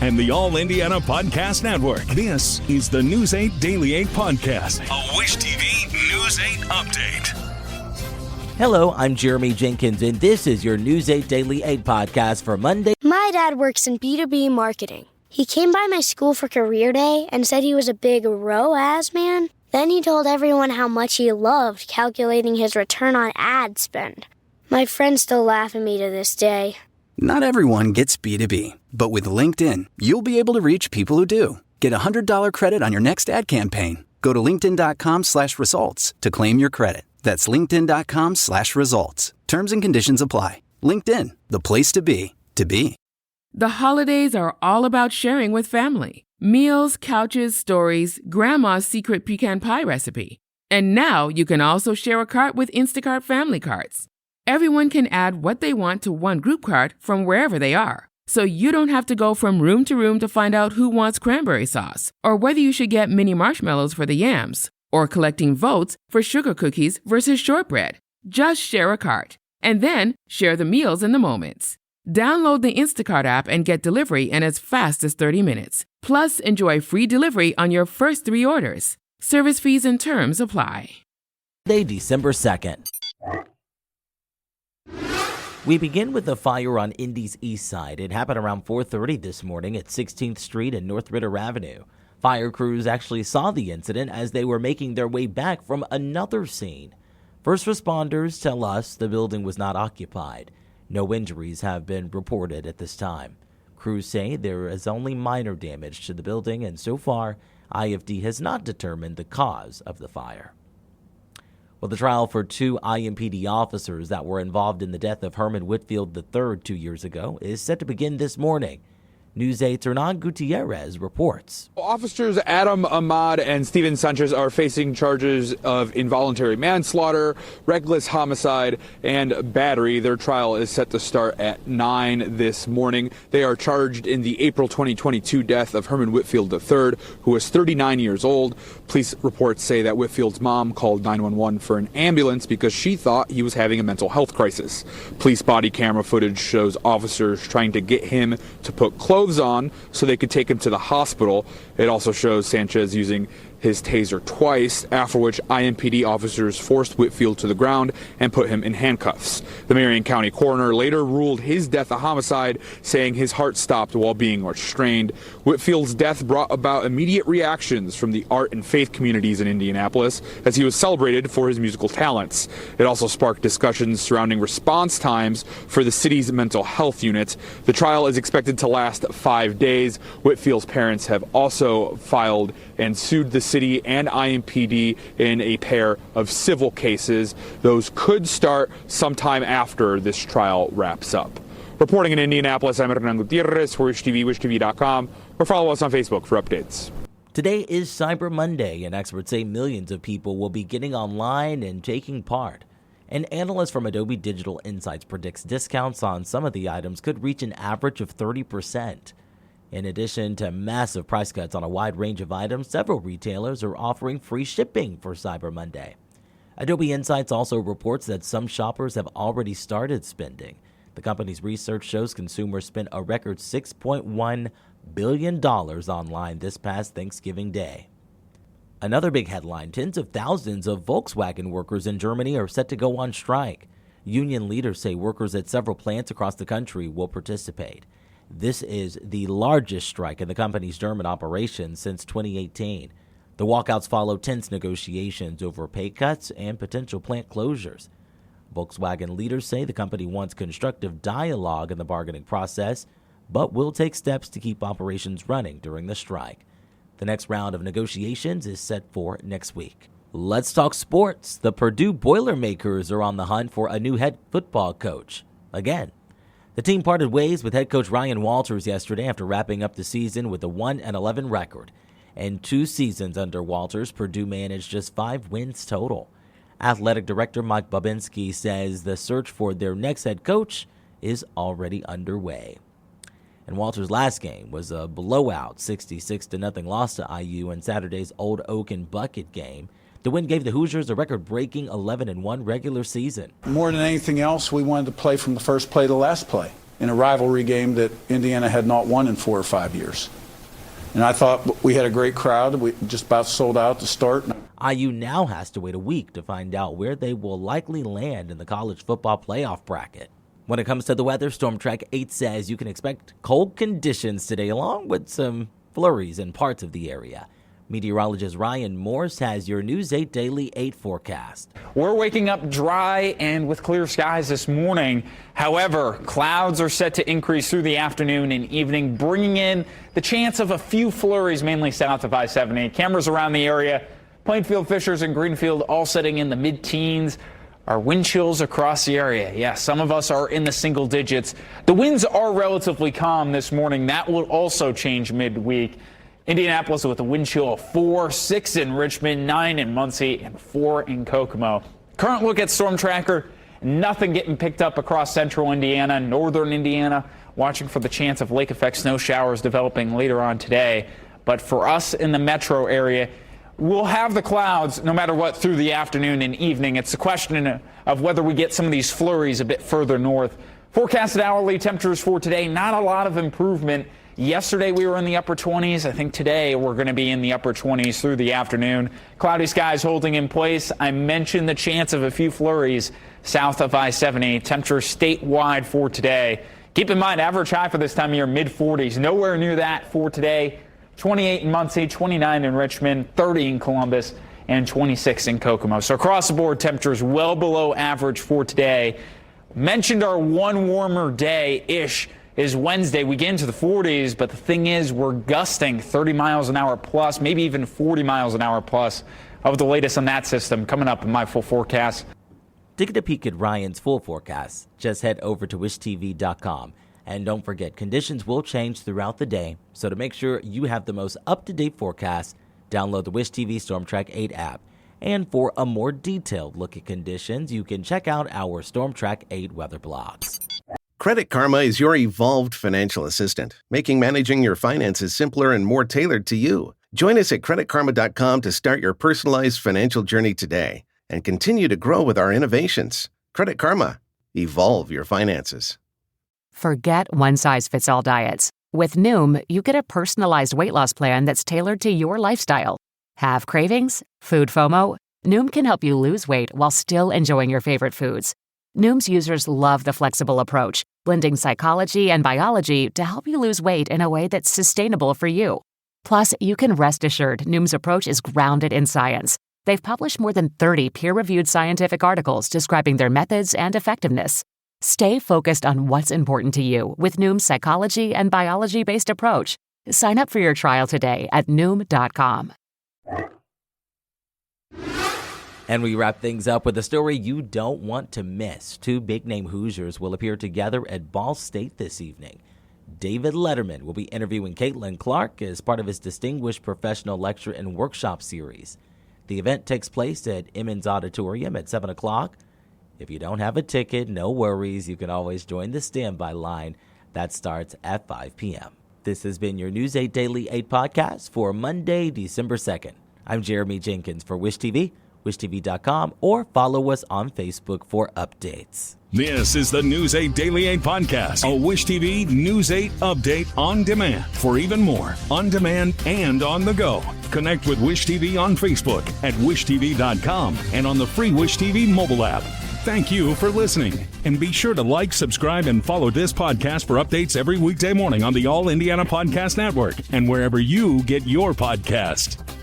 and the All Indiana Podcast Network. This is the News 8 Daily 8 Podcast, a Wish TV News 8 update. Hello, I'm Jeremy Jenkins, and this is your News 8 Daily 8 podcast for Monday. My dad works in B2B marketing. He came by my school for career day and said he was a big ROAS man. Then he told everyone how much he loved calculating his return on ad spend. My friends still laugh at me to this day. Not everyone gets B2B, but with LinkedIn, you'll be able to reach people who do. Get a $100 credit on your next ad campaign. Go to linkedin.com/results to claim your credit. That's linkedin.com/results. Terms and conditions apply. LinkedIn, the place to be, to be. The holidays are all about sharing with family. Meals, couches, stories, Grandma's secret pecan pie recipe. And now you can also share a cart with Instacart family carts. Everyone can add what they want to one group cart from wherever they are. So you don't have to go from room to room to find out who wants cranberry sauce, or whether you should get mini marshmallows for the yams, or collecting votes for sugar cookies versus shortbread. Just share a cart, and then share the meals and the moments. Download the Instacart app and get delivery in as fast as 30 minutes. Plus, enjoy free delivery on your first 3 orders. Service fees and terms apply. Monday, December 2nd. We begin with the fire on Indy's east side. It happened around 4:30 this morning at 16th Street and North Ritter Avenue. Fire crews actually saw the incident as they were making their way back from another scene. First responders tell us the building was not occupied. No injuries have been reported at this time. Crews say there is only minor damage to the building, and so far, IFD has not determined the cause of the fire. Well, the trial for 2 IMPD officers that were involved in the death of Herman Whitfield III 2 years ago is set to begin this morning. News 8's Hernan Gutierrez reports. Officers Adam Ahmad and Steven Sanchez are facing charges of involuntary manslaughter, reckless homicide, and battery. Their trial is set to start at 9 this morning. They are charged in the April 2022 death of Herman Whitfield III, who was 39 years old. Police reports say that Whitfield's mom called 911 for an ambulance because she thought he was having a mental health crisis. Police body camera footage shows officers trying to get him to put clothes on so they could take him to the hospital. It also shows Sanchez using his taser twice, after which IMPD officers forced Whitfield to the ground and put him in handcuffs. The Marion County coroner later ruled his death a homicide, saying his heart stopped while being restrained. Whitfield's death brought about immediate reactions from the art and faith communities in Indianapolis as he was celebrated for his musical talents. It also sparked discussions surrounding response times for the city's mental health unit. The trial is expected to last 5 days. Whitfield's parents have also filed and sued the city and IMPD in a pair of civil cases. Those could start sometime after this trial wraps up. Reporting in Indianapolis, I'm Hernan Gutierrez for Wish TV, wishtv.com, or follow us on Facebook for updates. Today is Cyber Monday, and experts say millions of people will be getting online and taking part. An analyst from Adobe Digital Insights predicts discounts on some of the items could reach an average of 30%. In addition to massive price cuts on a wide range of items, several retailers are offering free shipping for Cyber Monday. Adobe Insights also reports that some shoppers have already started spending. The company's research shows consumers spent a record $6.1 billion online this past Thanksgiving Day. Another big headline, tens of thousands of Volkswagen workers in Germany are set to go on strike. Union leaders say workers at several plants across the country will participate. This is the largest strike in the company's German operations since 2018. The walkouts follow tense negotiations over pay cuts and potential plant closures. Volkswagen leaders say the company wants constructive dialogue in the bargaining process, but will take steps to keep operations running during the strike. The next round of negotiations is set for next week. Let's talk sports. The Purdue Boilermakers are on the hunt for a new head football coach. Again. The team parted ways with head coach Ryan Walters yesterday after wrapping up the season with a 1-11 record. In 2 seasons under Walters, Purdue managed just 5 wins total. Athletic director Mike Babinski says the search for their next head coach is already underway. And Walters' last game was a blowout 66-0 loss to IU in Saturday's Old Oaken Bucket game. The win gave the Hoosiers a record-breaking 11-1 regular season. More than anything else, we wanted to play from the first play to the last play. in a rivalry game that Indiana had not won in 4 or 5 years. And I thought we had a great crowd. We just about sold out to start. IU now has to wait a week to find out where they will likely land in the college football playoff bracket. When it comes to the weather, Storm Track 8 says you can expect cold conditions today, along with some flurries in parts of the area. Meteorologist Ryan Morse has your News 8 Daily 8 forecast. We're waking up dry and with clear skies this morning. However, clouds are set to increase through the afternoon and evening, bringing in the chance of a few flurries, mainly south of I-78. Cameras around the area, Plainfield, Fishers, and Greenfield all setting in the mid-teens. Our wind chills across the area. Yeah, some of us are in the single digits. The winds are relatively calm this morning. That will also change midweek. Indianapolis with a wind chill of 4, 6 in Richmond, 9 in Muncie, and 4 in Kokomo. Current look at Storm Tracker, nothing getting picked up across central Indiana, northern Indiana, watching for the chance of lake effect snow showers developing later on today. But for us in the metro area, we'll have the clouds no matter what through the afternoon and evening. It's a question of whether we get some of these flurries a bit further north. Forecasted hourly temperatures for today, not a lot of improvement. Yesterday we were in the upper 20s. I think today we're going to be in the upper 20s through the afternoon. Cloudy skies holding in place. I mentioned the chance of a few flurries south of I-70. Temperatures statewide for today. Keep in mind, average high for this time of year, mid-40s. Nowhere near that for today. 28 in Muncie, 29 in Richmond, 30 in Columbus, and 26 in Kokomo. So across the board, temperatures well below average for today. Mentioned our one warmer day-ish is Wednesday. We get into the 40s, but the thing is we're gusting 30 miles an hour plus, maybe even 40 miles an hour plus. Of the latest on that system coming up in my full forecast. To get a peek at Ryan's full forecast, just head over to wishtv.com. And don't forget, conditions will change throughout the day, so to make sure you have the most up-to-date forecast, download the Wish TV Storm Track 8 app. And for a more detailed look at conditions, you can check out our Storm Track 8 weather blogs. Credit Karma is your evolved financial assistant, making managing your finances simpler and more tailored to you. Join us at creditkarma.com to start your personalized financial journey today and continue to grow with our innovations. Credit Karma. Evolve your finances. Forget one-size-fits-all diets. With Noom, you get a personalized weight loss plan that's tailored to your lifestyle. Have cravings? Food FOMO? Noom can help you lose weight while still enjoying your favorite foods. Noom's users love the flexible approach, blending psychology and biology to help you lose weight in a way that's sustainable for you. Plus, you can rest assured Noom's approach is grounded in science. They've published more than 30 peer-reviewed scientific articles describing their methods and effectiveness. Stay focused on what's important to you with Noom's psychology and biology-based approach. Sign up for your trial today at Noom.com. And we wrap things up with a story you don't want to miss. 2 big-name Hoosiers will appear together at Ball State this evening. David Letterman will be interviewing Caitlin Clark as part of his Distinguished Professional Lecture and Workshop Series. The event takes place at Emmons Auditorium at 7 o'clock. If you don't have a ticket, no worries. You can always join the standby line. That starts at 5 p.m. This has been your News 8 Daily 8 podcast for Monday, December 2nd. I'm Jeremy Jenkins for Wish TV, wishtv.com, or follow us on Facebook for updates. This is the News 8 Daily 8 podcast, a Wish TV News 8 update on demand. For even more, on demand and on the go, connect with Wish TV on Facebook at wishtv.com and on the free Wish TV mobile app. Thank you for listening, and be sure to like, subscribe, and follow this podcast for updates every weekday morning on the All Indiana Podcast Network and wherever you get your podcast.